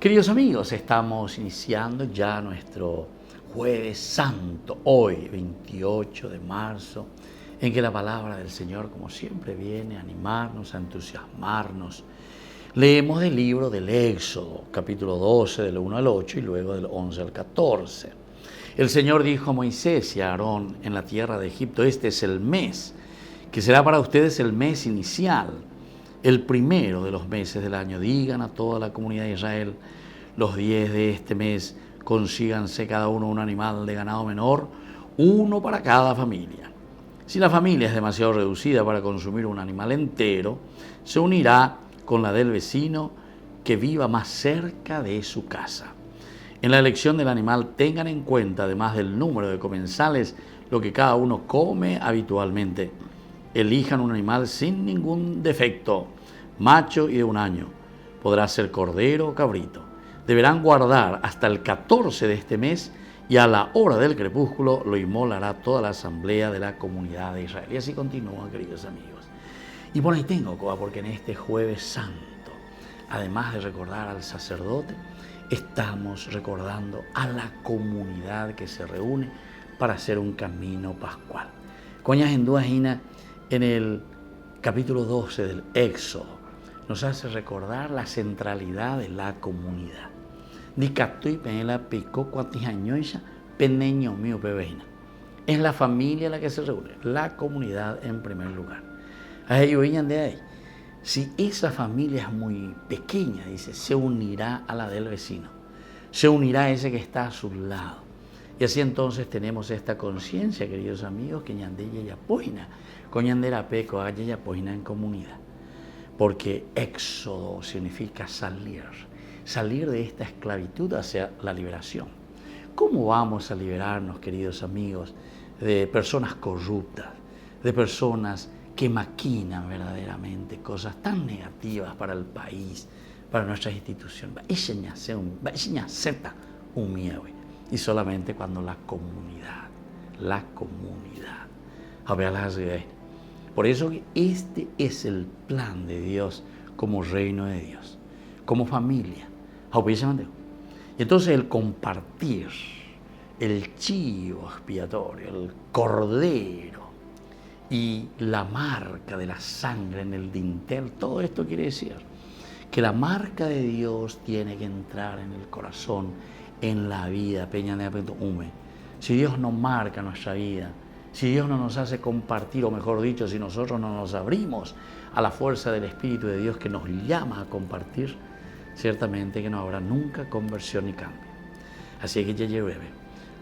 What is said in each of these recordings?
Queridos amigos, estamos iniciando ya nuestro Jueves Santo, hoy 28 de marzo, en que la palabra del Señor, como siempre, viene a animarnos, a entusiasmarnos. Leemos del libro del Éxodo, capítulo 12, del 1 al 8 y luego del 11 al 14. El Señor dijo a Moisés y a Aarón en la tierra de Egipto: este es el mes, que será para ustedes el mes inicial, el primero de los meses del año. Digan a toda la comunidad de Israel: los 10 de este mes consíganse cada uno un animal de ganado menor, uno para cada familia. Si la familia es demasiado reducida para consumir un animal entero, se unirá con la del vecino que viva más cerca de su casa. En la elección del animal tengan en cuenta, además del número de comensales, lo que cada uno come habitualmente. Elijan un animal sin ningún defecto, macho y de 1 año. Podrá ser cordero o cabrito. Deberán guardar hasta el 14 de este mes y a la hora del crepúsculo lo inmolará toda la asamblea de la comunidad de Israel. Y así continúa, queridos amigos. Y por ahí tengo, porque en este Jueves Santo, además de recordar al sacerdote, estamos recordando a la comunidad que se reúne para hacer un camino pascual. Coñas en Duajina, en el capítulo 12 del Éxodo, nos hace recordar la centralidad de la comunidad. Es la familia la que se reúne, la comunidad en primer lugar. Si esa familia es muy pequeña, dice, se unirá a la del vecino, se unirá a ese que está a su lado. Y así entonces tenemos esta conciencia, queridos amigos, que ñandella y apoina, coñandera peco, haya y apoina en comunidad. Porque éxodo significa salir de esta esclavitud hacia la liberación. ¿Cómo vamos a liberarnos, queridos amigos, de personas corruptas, de personas que maquinan verdaderamente cosas tan negativas para el país, para nuestras instituciones? Y solamente cuando la comunidad. Por eso este es el plan de Dios como reino de Dios, como familia. Y entonces el compartir, el chivo expiatorio, el cordero y la marca de la sangre en el dintel, todo esto quiere decir que la marca de Dios tiene que entrar en el corazón, en la vida. Si Dios no marca nuestra vida, si Dios no nos hace compartir, o mejor dicho, si nosotros no nos abrimos a la fuerza del Espíritu de Dios que nos llama a compartir, ciertamente que no habrá nunca conversión ni cambio. Así que ya lleve,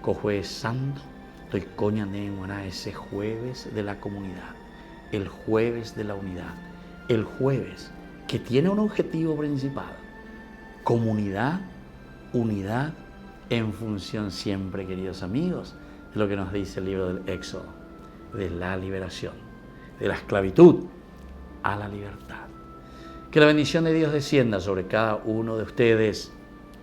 Jueves Santo, estoy coñanenguana ese jueves de la comunidad, el jueves de la unidad, el jueves que tiene un objetivo principal: comunidad, unidad, en función siempre, queridos amigos, de lo que nos dice el libro del Éxodo, de la liberación, de la esclavitud a la libertad. Que la bendición de Dios descienda sobre cada uno de ustedes,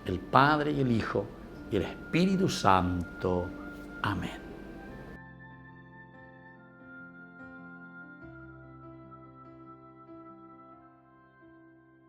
el Padre y el Hijo y el Espíritu Santo. Amén.